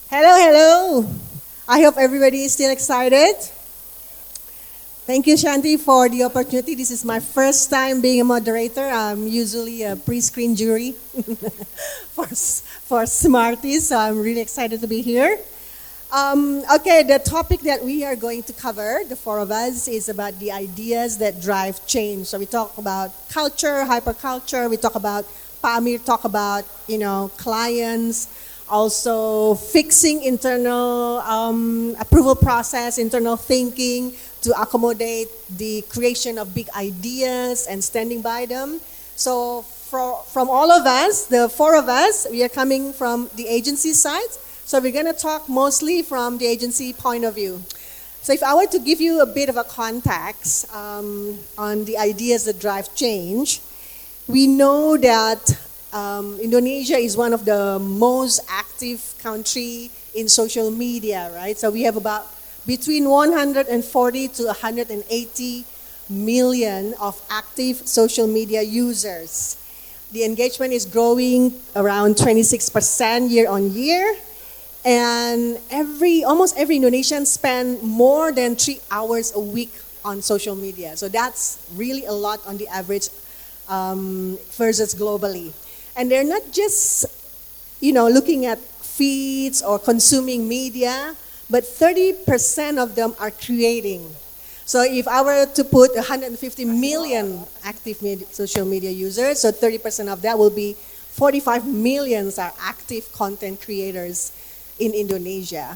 Hello, hello. I hope everybody is still excited. Thank you, Shanti, for the opportunity. This is my first time being a moderator. I'm usually a pre-screen jury for Smarties, so I'm really excited to be here. Okay, the topic that we are going to cover, the four of us, is about the ideas that drive change. So we talk about culture, hyperculture. We talk about, Pamir talk about, clients, also fixing internal approval process, internal thinking to accommodate the creation of big ideas and standing by them. So from all of us, the four of us, we are coming from the agency side. So we're going to talk mostly from the agency point of view. So if I were to give you a bit of a context on the ideas that drive change, we know that Indonesia is one of the most active country in social media, right? So we have about between 140 to 180 million of active social media users. The engagement is growing around 26% year on year. And almost every Indonesian spend more than 3 hours a week on social media. So that's really a lot on the average versus globally. And they're not just, looking at feeds or consuming media, but 30% of them are creating. So if I were to put 150 million active social media users, so 30% of that will be 45 million are active content creators in Indonesia.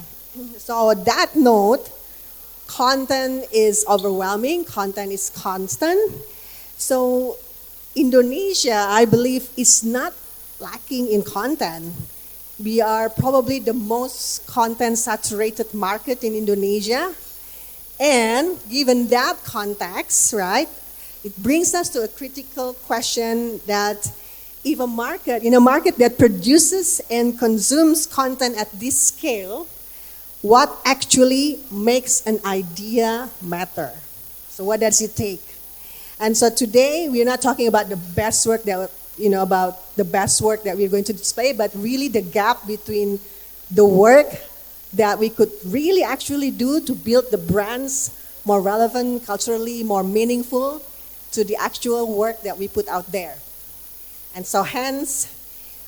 So on that note, content is overwhelming, content is constant. So Indonesia, I believe, is not lacking in content. We are probably the most content-saturated market in Indonesia. And given that context, right, it brings us to a critical question that if a market, in a market that produces and consumes content at this scale, what actually makes an idea matter? So what does it take? And so today we're not talking about the best work that we're going to display, but really the gap between the work that we could really actually do to build the brands more relevant, culturally more meaningful to the actual work that we put out there. And so hence,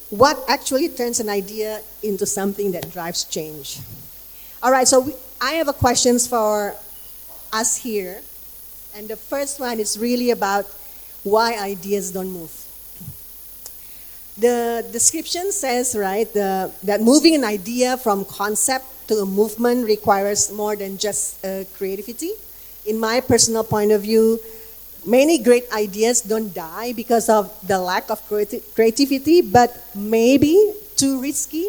what actually turns an idea into something that drives change? All right, so I have a questions for us here. And the first one is really about why ideas don't move. The description says, right, that moving an idea from concept to a movement requires more than just creativity. In my personal point of view, many great ideas don't die because of the lack of creativity, but maybe too risky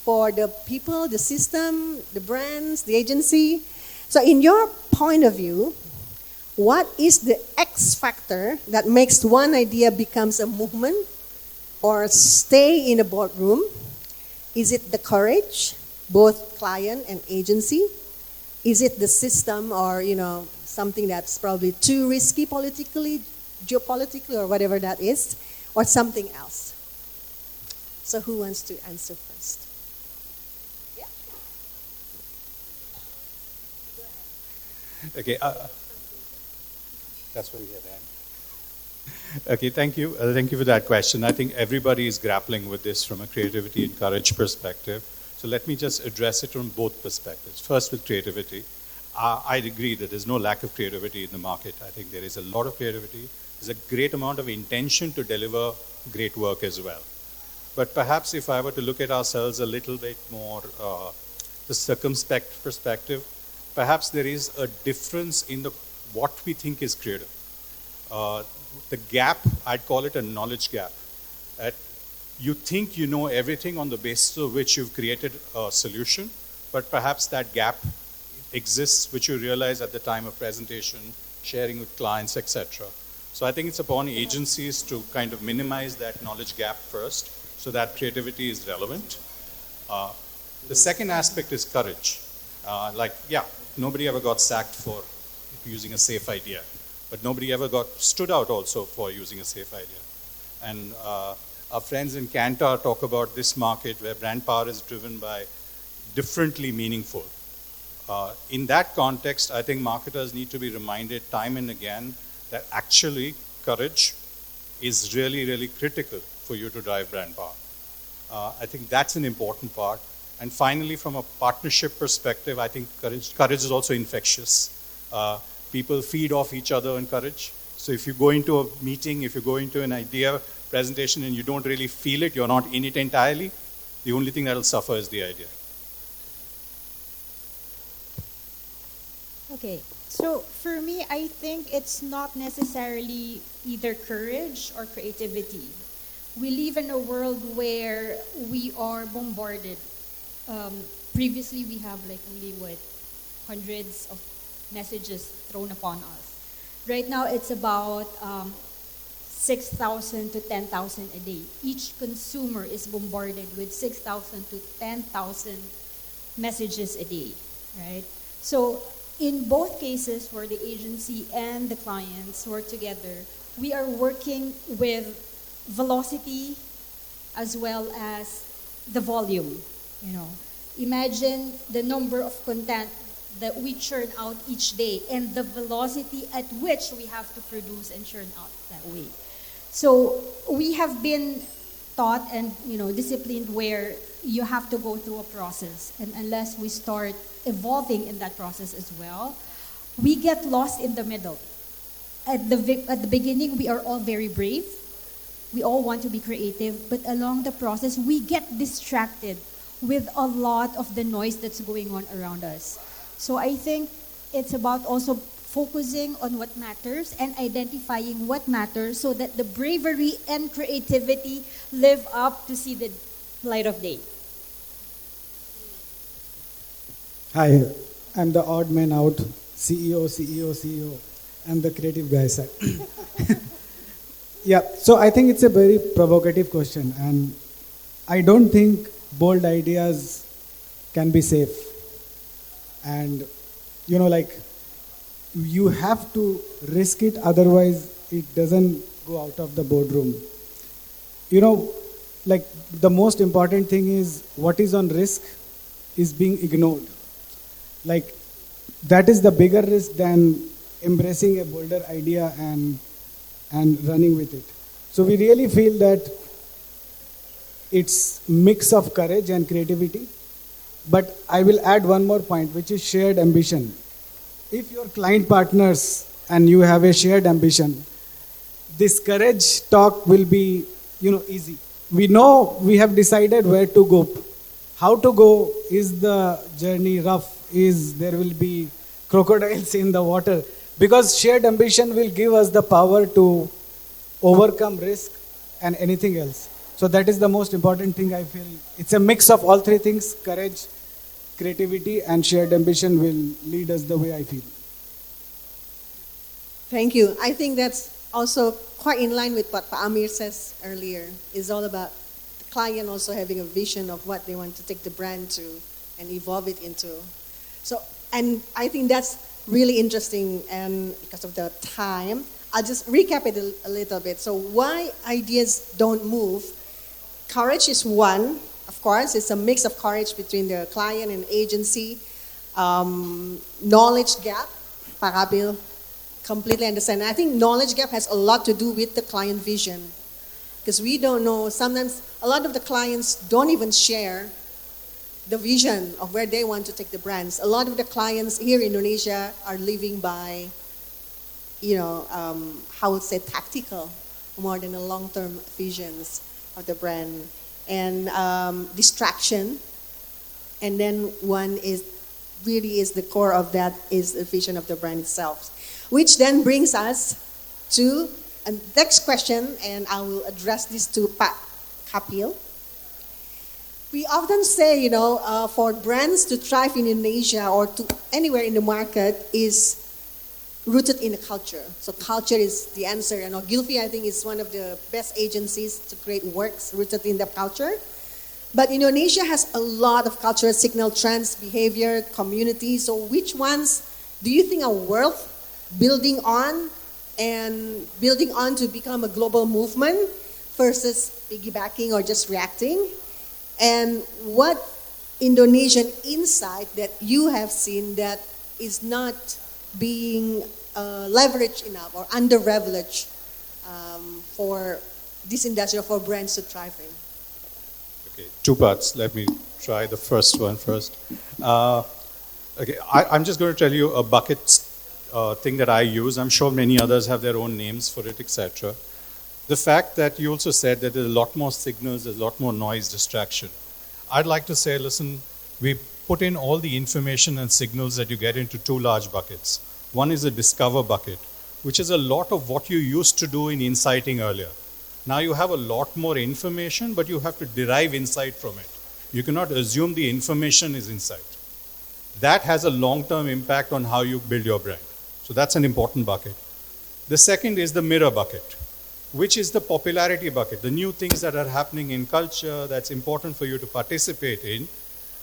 for the people, the system, the brands, the agency. So in your point of view, what is the X factor that makes one idea becomes a movement or stay in a boardroom? Is it the courage, both client and agency? Is it the system or, something that's probably too risky politically, geopolitically, or whatever that is, or something else? So who wants to answer first? Yeah. Okay. That's what we have, Dan. Okay, thank you. Thank you for that question. I think everybody is grappling with this from a creativity and courage perspective. So let me just address it from both perspectives. First, with creativity. I agree that there's no lack of creativity in the market. I think there is a lot of creativity. There's a great amount of intention to deliver great work as well. But perhaps if I were to look at ourselves a little bit more, the circumspect perspective, perhaps there is a difference in what we think is creative. The gap, I'd call it a knowledge gap. You think you know everything on the basis of which you've created a solution, but perhaps that gap exists, which you realize at the time of presentation, sharing with clients, etc. So I think it's upon agencies to kind of minimize that knowledge gap first, so that creativity is relevant. The second aspect is courage. Nobody ever got sacked for using a safe idea, but nobody ever stood out also for using a safe idea. And our friends in Kantar talk about this market where brand power is driven by differently meaningful. In that context, I think marketers need to be reminded time and again that actually courage is really, really critical for you to drive brand power. I think that's an important part. And finally, from a partnership perspective, I think courage is also infectious. People feed off each other in courage. So if you go into a meeting, if you go into an idea presentation and you don't really feel it, you're not in it entirely, the only thing that will suffer is the idea. Okay, so for me, I think it's not necessarily either courage or creativity. We live in a world where we are bombarded. Previously, we have like only hundreds of messages thrown upon us. Right now, it's about 6,000 to 10,000 a day. Each consumer is bombarded with 6,000 to 10,000 messages a day, right? So in both cases where the agency and the clients work together, we are working with velocity as well as the volume. Imagine the number of content that we churn out each day and the velocity at which we have to produce and churn out that way. So we have been taught and disciplined where you have to go through a process, and unless we start evolving in that process as well, we get lost in the middle. At the beginning, we are all very brave. We all want to be creative, but along the process, we get distracted with a lot of the noise that's going on around us. So I think it's about also focusing on what matters and identifying what matters so that the bravery and creativity live up to see the light of day. Hi, I'm the odd man out, CEO. I'm the creative guy, sir. Yeah, so I think it's a very provocative question, and I don't think bold ideas can be safe. And, you have to risk it, otherwise it doesn't go out of the boardroom. The most important thing is what is on risk is being ignored. That is the bigger risk than embracing a bolder idea and running with it. So we really feel that it's mix of courage and creativity. But I will add one more point, which is shared ambition. If your client partners and you have a shared ambition, this courage talk will be, easy. We know we have decided where to go. How to go, is the journey rough? There will be crocodiles in the water? Because shared ambition will give us the power to overcome risk and anything else. So that is the most important thing I feel. It's a mix of all three things: courage, creativity, and shared ambition will lead us the way I feel. Thank you. I think that's also quite in line with what Pa Amir says earlier. It's all about the client also having a vision of what they want to take the brand to and evolve it into. So, and I think that's really interesting, and because of the time, I'll just recap it a little bit. So why ideas don't move? Courage is one, of course. It's a mix of courage between the client and agency. Knowledge gap, Parabil, completely understand. I think knowledge gap has a lot to do with the client vision. Because we don't know, sometimes a lot of the clients don't even share the vision of where they want to take the brands. A lot of the clients here in Indonesia are living by, how would say, tactical, more than a long-term visions of the brand. And distraction. And then one is the core of that is the vision of the brand itself. Which then brings us to a next question, and I will address this to Pak Kapil. We often say, for brands to thrive in Indonesia or to anywhere in the market is rooted in the culture. So culture is the answer. And Ogilvy, I think, is one of the best agencies to create works rooted in the culture. But Indonesia has a lot of cultural signal, trends, behavior, community. So which ones do you think are worth building on to become a global movement versus piggybacking or just reacting? And what Indonesian insight that you have seen that is not being leveraged enough or under-leveraged for this industry or for brands to thrive in? Okay, two parts. Let me try the first one first. Okay, I'm just going to tell you a bucket thing that I use. I'm sure many others have their own names for it, etc. The fact that you also said that there's a lot more signals, there's a lot more noise, distraction. I'd like to say, listen, we put in all the information and signals that you get into two large buckets. One is a discover bucket, which is a lot of what you used to do in inciting earlier. Now you have a lot more information, but you have to derive insight from it. You cannot assume the information is insight. That has a long-term impact on how you build your brand. So that's an important bucket. The second is the mirror bucket, which is the popularity bucket, the new things that are happening in culture that's important for you to participate in,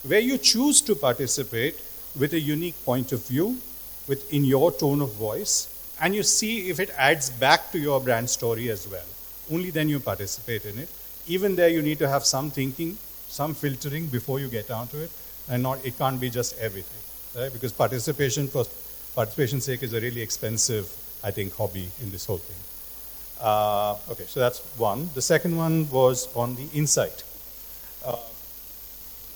where you choose to participate with a unique point of view, in your tone of voice, and you see if it adds back to your brand story as well. Only then you participate in it. Even there you need to have some thinking, some filtering before you get down to it, and it can't be just everything, right? Because participation for participation's sake is a really expensive, I think, hobby in this whole thing. Okay, so that's one. The second one was on the insight.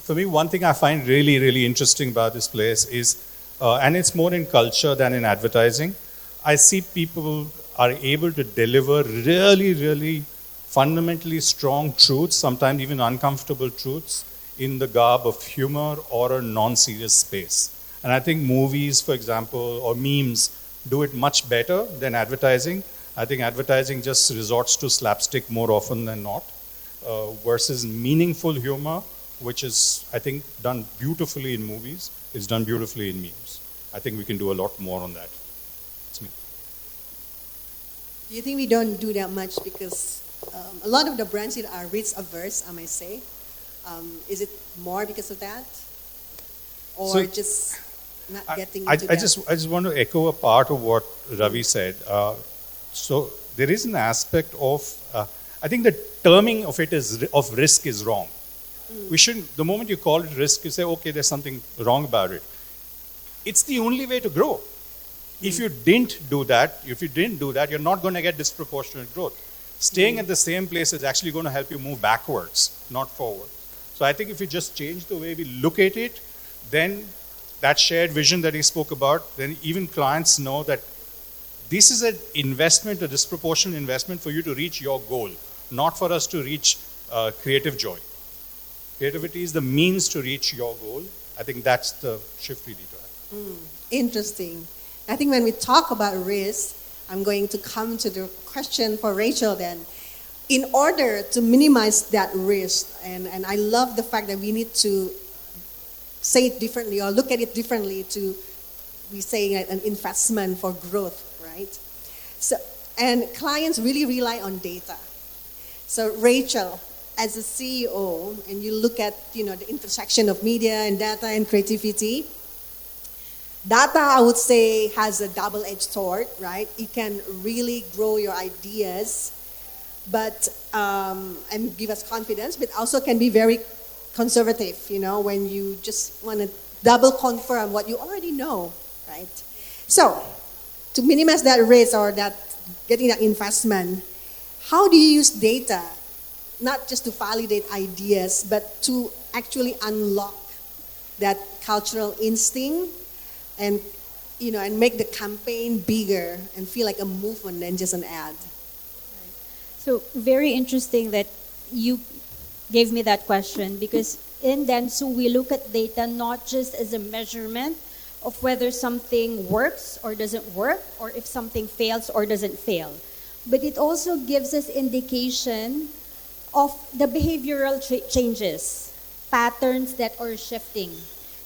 For me, one thing I find really, really interesting about this place is, and it's more in culture than in advertising, I see people are able to deliver really, really fundamentally strong truths, sometimes even uncomfortable truths, in the garb of humor or a non-serious space. And I think movies, for example, or memes do it much better than advertising. I think advertising just resorts to slapstick more often than not, versus meaningful humor, which is, I think, done beautifully in movies, is done beautifully in memes. I think we can do a lot more on that. It's me. Do you think we don't do that much because a lot of the brands here are risk averse, I might say? Is it more because of that? Or just not getting into that? I just want to echo a part of what Ravi said. So there is an aspect of, I think the terming of it of risk is wrong. We shouldn't, the moment you call it risk, you say, okay, there's something wrong about it. It's the only way to grow. If you didn't do that, you're not going to get disproportionate growth. Staying at the same place is actually going to help you move backwards, not forward. So I think if you just change the way we look at it, then that shared vision that he spoke about, then even clients know that this is an investment, a disproportionate investment for you to reach your goal, not for us to reach creative joy. Creativity is the means to reach your goal. I think that's the shift we need to have. Interesting. I think when we talk about risk, I'm going to come to the question for Rachel then. In order to minimize that risk, and I love the fact that we need to say it differently or look at it differently to be saying an investment for growth, right? So, and clients really rely on data. So Rachel, as a CEO, and you look at the intersection of media and data and creativity, data, I would say, has a double-edged sword, right? It can really grow your ideas, but and give us confidence, but also can be very conservative, when you just want to double confirm what you already know, right? So, to minimize that risk or that getting that investment, how do you use data, not just to validate ideas, but to actually unlock that cultural instinct and and make the campaign bigger and feel like a movement than just an ad? So very interesting that you gave me that question, because in Dentsu we look at data not just as a measurement of whether something works or doesn't work, or if something fails or doesn't fail, but it also gives us indication of the behavioral changes, patterns that are shifting.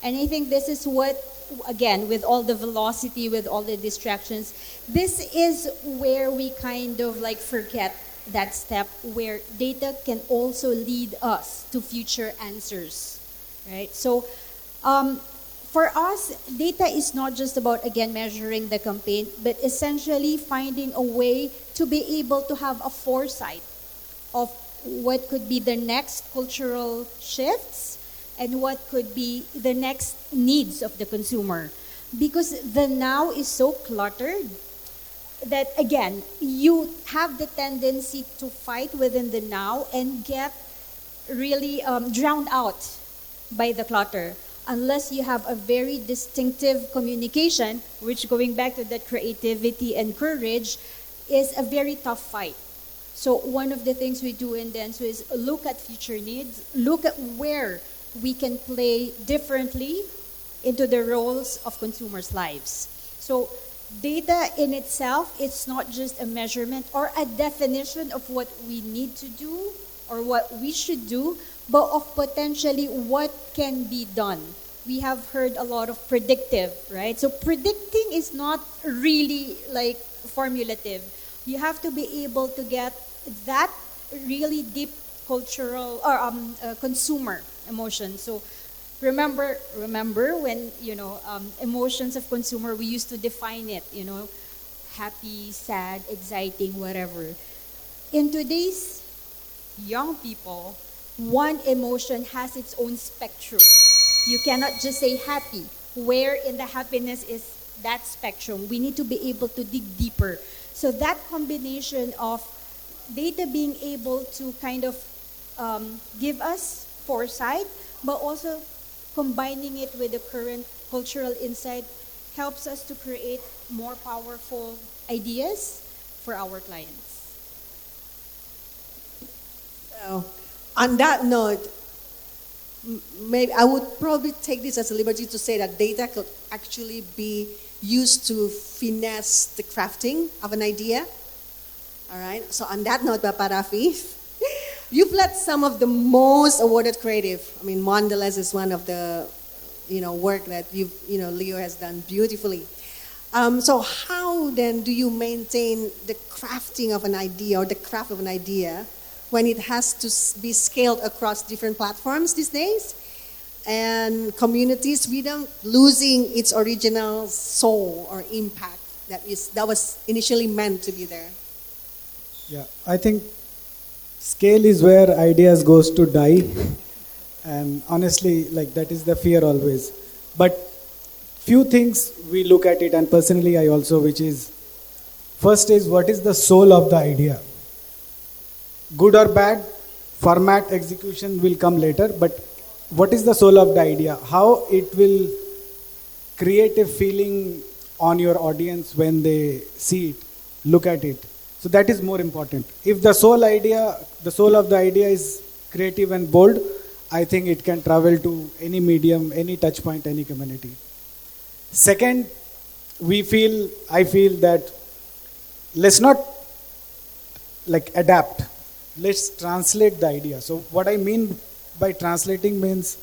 And I think this is what, again, with all the velocity, with all the distractions, this is where we kind of forget that step where data can also lead us to future answers, right? So for us, data is not just about, again, measuring the campaign, but essentially finding a way to be able to have a foresight of what could be the next cultural shifts and what could be the next needs of the consumer. Because the now is so cluttered that, again, you have the tendency to fight within the now and get really drowned out by the clutter, unless you have a very distinctive communication, which, going back to that creativity and courage, is a very tough fight. So one of the things we do in Denso is look at future needs, look at where we can play differently into the roles of consumers' lives. So data in itself, it's not just a measurement or a definition of what we need to do or what we should do, but of potentially what can be done. We have heard a lot of predictive, right? So predicting is not really like formulative. You have to be able to get that really deep cultural or consumer emotion. So remember when, emotions of consumer, we used to define it, happy, sad, exciting, whatever. In today's young people, one emotion has its own spectrum. You cannot just say happy. Where in the happiness is that spectrum? We need to be able to dig deeper. So that combination of data being able to kind of give us foresight, but also combining it with the current cultural insight helps us to create more powerful ideas for our clients. So, on that note, maybe I would probably take this as a liberty to say that data could actually be used to finesse the crafting of an idea. All right. So on that note, Papa Rafi, you've led some of the most awarded creative. I mean, Mondelez is one of the, work that Leo has done beautifully. So how then do you maintain the crafting of an idea or the craft of an idea when it has to be scaled across different platforms these days and communities without losing its original soul or impact that was initially meant to be there? Yeah, I think scale is where ideas goes to die, and honestly, that is the fear always. But few things we look at it, and personally I also, which is, first is what is the soul of the idea? Good or bad, format, execution will come later, but what is the soul of the idea? How it will create a feeling on your audience when they see it, look at it. So that is more important. If the soul of the idea is creative and bold, I think it can travel to any medium, any touch point, any community. Second, I feel that let's not adapt. Let's translate the idea. So what I mean by translating means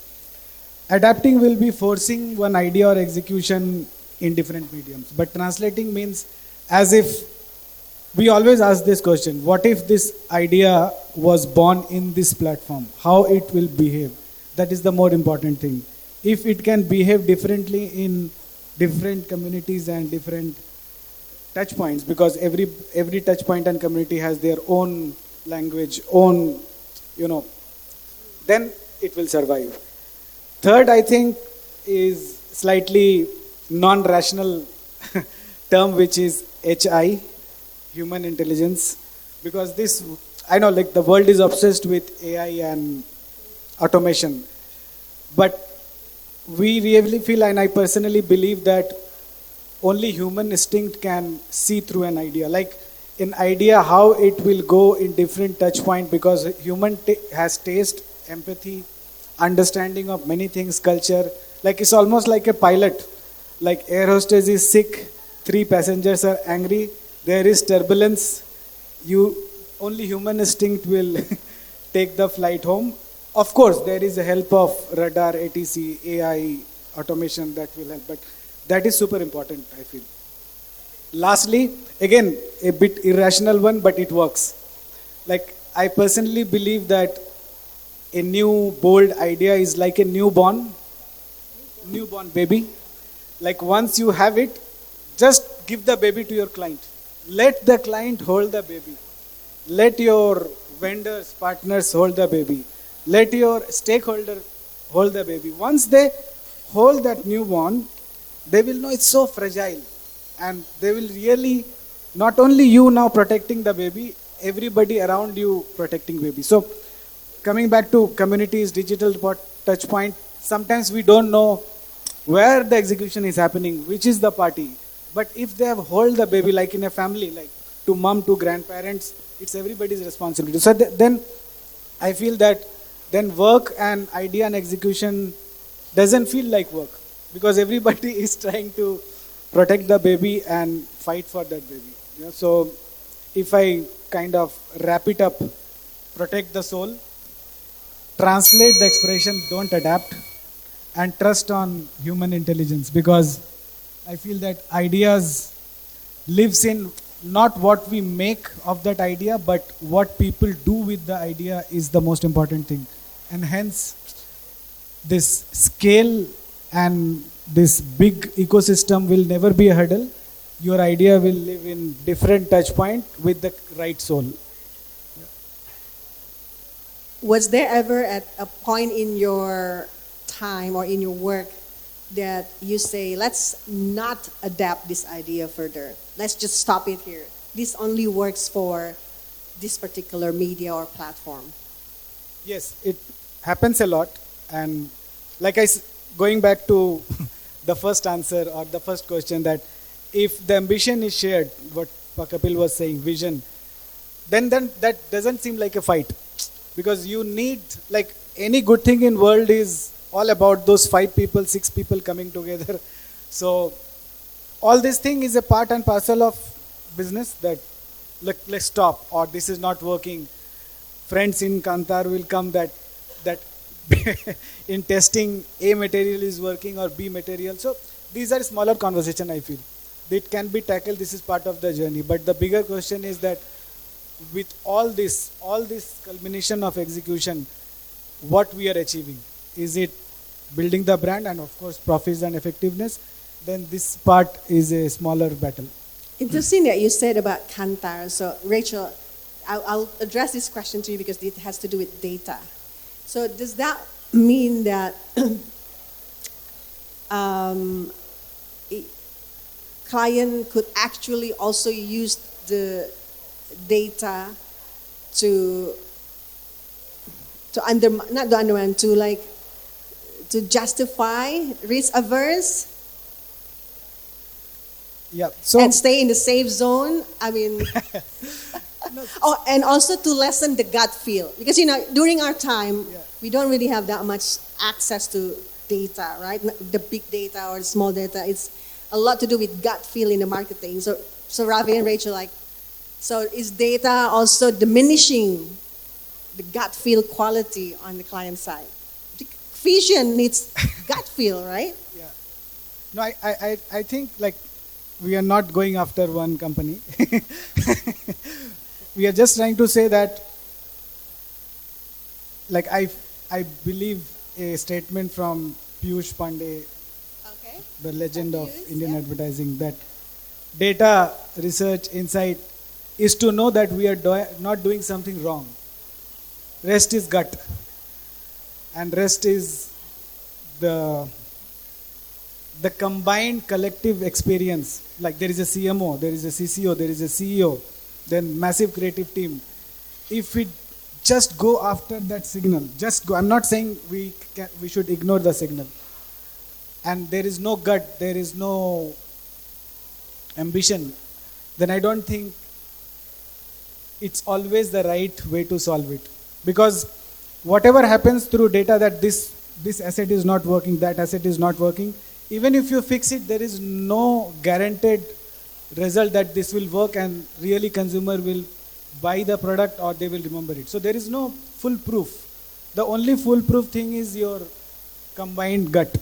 adapting will be forcing one idea or execution in different mediums. But translating means, as if we always ask this question, what if this idea was born in this platform? How it will behave? That is the more important thing. If it can behave differently in different communities and different touch points, because every touch point and community has their own language, own, then it will survive. Third, I think, is slightly non-rational term, which is HI, human intelligence, because I know the world is obsessed with AI and automation, but we really feel, and I personally believe, that only human instinct can see through an idea. An idea, how it will go in different touch point, because human has taste, empathy, understanding of many things, culture. It's almost like a pilot. Air hostess is sick, 3 passengers are angry, there is turbulence, only human instinct will take the flight home. Of course, there is a help of radar, ATC, AI, automation that will help, but that is super important, I feel. Lastly, again, a bit irrational one, but it works. I personally believe that a new bold idea is like a newborn baby. Once you have it, just give the baby to your client. Let the client hold the baby. Let your vendors, partners hold the baby. Let your stakeholder hold the baby. Once they hold that newborn, they will know it's so fragile. And they will really, not only you now protecting the baby, everybody around you protecting baby. So coming back to communities, digital touch point, sometimes we don't know where the execution is happening, which is the party. But if they have hold the baby, like in a family, like to mom, to grandparents, it's everybody's responsibility. So then I feel that then work and idea and execution doesn't feel like work, because everybody is trying to protect the baby and fight for that baby. So if I kind of wrap it up, protect the soul, translate the expression, don't adapt, and trust on human intelligence, because I feel that ideas lives in not what we make of that idea, but what people do with the idea is the most important thing. And hence, this scale and this big ecosystem will never be a hurdle. Your idea will live in different touch point with the right soul. Was there ever at a point in your time or in your work that you say, let's not adapt this idea further. Let's just stop it here. This only works for this particular media or platform. Yes, it happens a lot. And like going back to the first answer or the first question, that if the ambition is shared, what Kapil was saying, vision, then that doesn't seem like a fight. Because you need, like any good thing in world is all about those 5 people, 6 people coming together. So all this thing is a part and parcel of business, that let's stop, or this is not working. Friends in Kantar will come that in testing A material is working or B material. So these are smaller conversation, I feel. It can be tackled, this is part of the journey. But the bigger question is that with all this culmination of execution, what we are achieving. Is it building the brand and of course profits and effectiveness? Then this part is a smaller battle. Interesting that you said about Kantar. So Rachel, I'll address this question to you because it has to do with data. So does that mean that a client could actually also use the data to justify risk averse? Yeah. So and stay in the safe zone. I mean, and also to lessen the gut feel, because during our time we don't really have that much access to data, right? The big data or the small data. It's a lot to do with gut feel in the marketing. So Ravi and Rachel, so is data also diminishing the gut feel quality on the client side? Vision needs gut feel, right? Yeah. No, I think we are not going after one company. We are just trying to say that, I believe a statement from Piyush Pandey, the legend of Indian advertising, that data, research, insight is to know that we are not doing something wrong. Rest is gut. And rest is the combined collective experience. Like there is a CMO, there is a CCO, there is a CEO, then massive creative team. If we just go after that signal, just go. I'm not saying we should ignore the signal. And there is no gut, there is no ambition, then I don't think it's always the right way to solve it. Because whatever happens through data, that this asset is not working, that asset is not working, even if you fix it, there is no guaranteed result that this will work and really consumer will buy the product or they will remember it. So there is no foolproof. The only foolproof thing is your combined gut.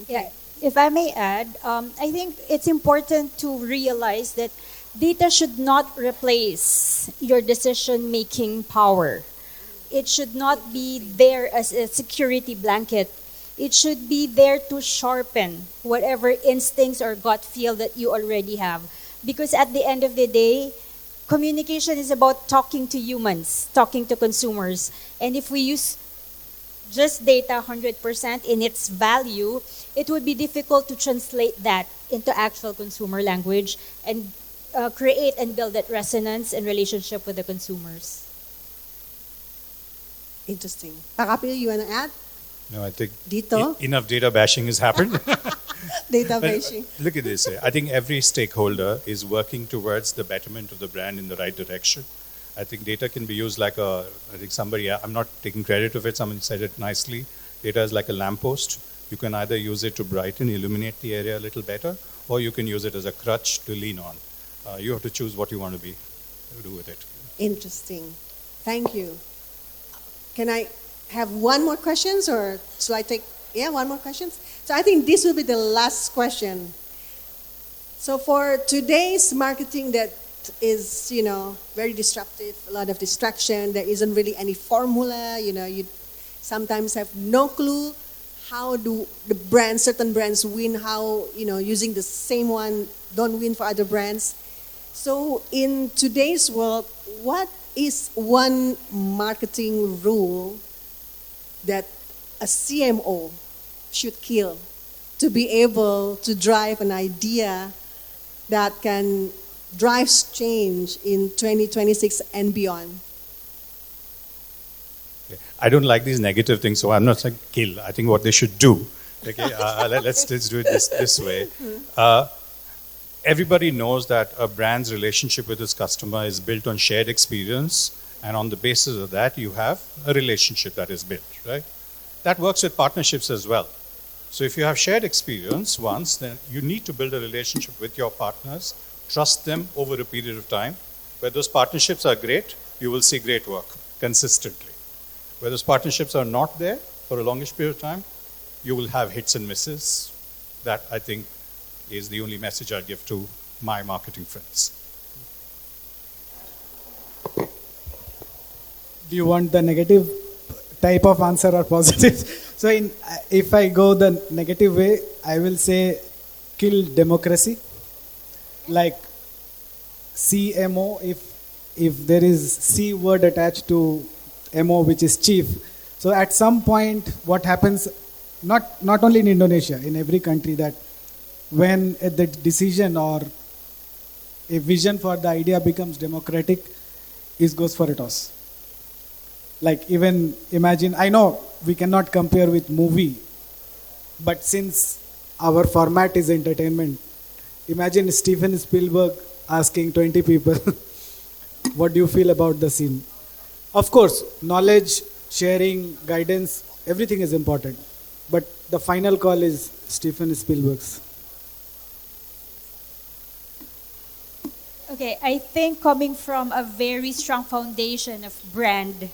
Yeah, if I may add, I think it's important to realize that data should not replace your decision-making power. It should not be there as a security blanket. It should be there to sharpen whatever instincts or gut feel that you already have. Because at the end of the day, communication is about talking to humans, talking to consumers. And if we use just data 100% in its value, it would be difficult to translate that into actual consumer language and create and build that resonance and relationship with the consumers. Interesting. Pakapil, you want to add? No, I think Dito? enough data bashing has happened. Database. Look at this. I think every stakeholder is working towards the betterment of the brand in the right direction. I think data can be used like I think somebody, I'm not taking credit of it, someone said it nicely. Data is like a lamppost. You can either use it to brighten, illuminate the area a little better, or you can use it as a crutch to lean on. You have to choose what you want to do with it. Interesting. Thank you. Can I have one more questions, or shall I take, one more questions? So I think this will be the last question. So for today's marketing that is, very disruptive, a lot of distraction, there isn't really any formula, you sometimes have no clue how do certain brands win, how, using the same one don't win for other brands. So in today's world, what is one marketing rule that a CMO should kill to be able to drive an idea that can drive change in 2026 and beyond? I don't like these negative things, so I'm not saying kill. I think what they should do. Okay, let's do it this way. Everybody knows that a brand's relationship with its customer is built on shared experience, and on the basis of that, you have a relationship that is built, right? That works with partnerships as well. So if you have shared experience once, then you need to build a relationship with your partners, trust them over a period of time. Where those partnerships are great, you will see great work consistently. Where those partnerships are not there for a longish period of time, you will have hits and misses. That, I think, is the only message I give to my marketing friends. Do you want the negative type of answer or positive? So if I go the negative way, I will say kill democracy. Like CMO, if there is C word attached to MO, which is chief. So at some point, what happens, not only in Indonesia, in every country, that when the decision or a vision for the idea becomes democratic, it goes for a toss. Like even imagine, I know we cannot compare with movie, but since our format is entertainment, imagine Steven Spielberg asking 20 people, what do you feel about the scene? Of course, knowledge, sharing, guidance, everything is important. But the final call is Steven Spielberg's. Okay, I think coming from a very strong foundation of brand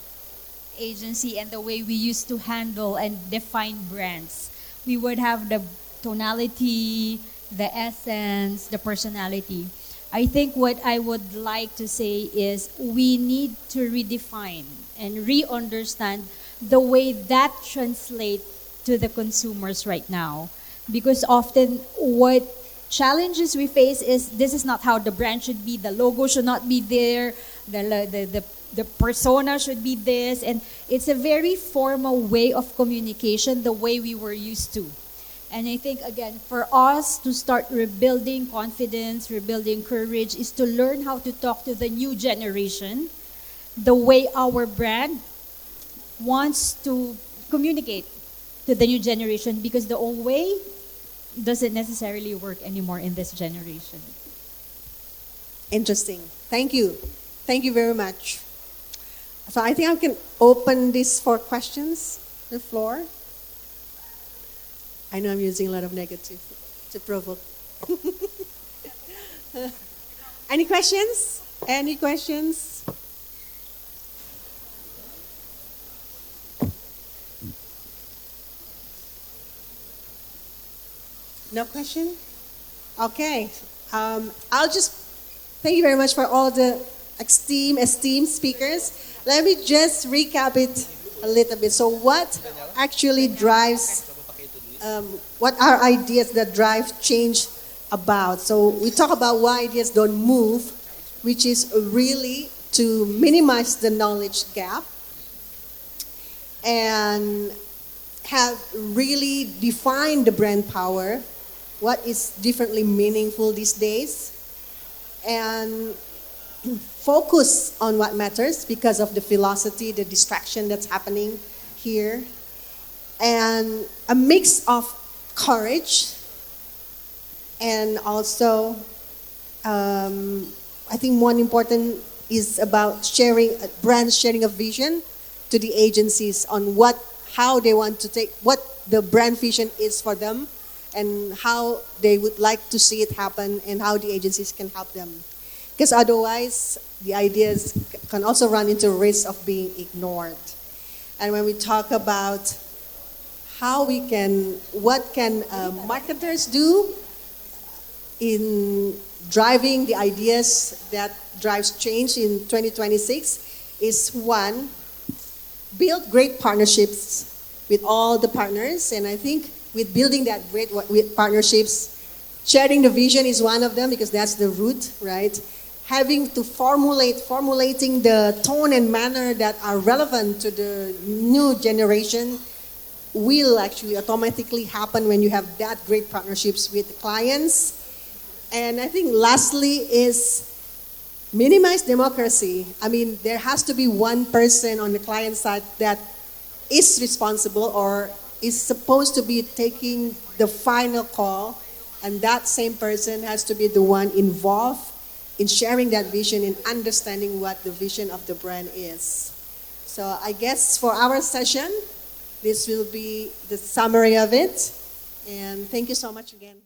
agency and the way we used to handle and define brands, we would have the tonality, the essence, the personality. I think what I would like to say is we need to redefine and re-understand the way that translates to the consumers right now. Because often what challenges we face is this is not how the brand should be, the logo should not be there, the persona should be this, and it's a very formal way of communication, the way we were used to. And I think, again, for us to start rebuilding confidence, rebuilding courage, is to learn how to talk to the new generation, the way our brand wants to communicate to the new generation, because the old way doesn't necessarily work anymore in this generation. Interesting. Thank you. Thank you very much. So I think I can open this for questions, the floor. I know I'm using a lot of negative to provoke. Any questions? Any questions? No question? Okay. I'll just thank you very much for all the esteemed speakers. Let me just recap it a little bit. So what actually drives, what are ideas that drive change about? So we talk about why ideas don't move, which is really to minimize the knowledge gap. And have really defined the brand power, what is differently meaningful these days, and focus on what matters because of the velocity, the distraction that's happening here, and a mix of courage and also I think one important is about sharing, brands sharing a vision to the agencies on how they want to take, what the brand vision is for them and how they would like to see it happen and how the agencies can help them. Because otherwise, the ideas can also run into risk of being ignored. And when we talk about what can marketers do in driving the ideas that drives change in 2026 is one, build great partnerships with all the partners. And I think with building that great with partnerships, sharing the vision is one of them because that's the root, right? Having to formulating the tone and manner that are relevant to the new generation will actually automatically happen when you have that great partnerships with clients. And I think lastly is minimize democracy. I mean, there has to be one person on the client side that is responsible or is supposed to be taking the final call, and that same person has to be the one involved in sharing that vision and understanding what the vision of the brand is. So I guess for our session, this will be the summary of it. And thank you so much again.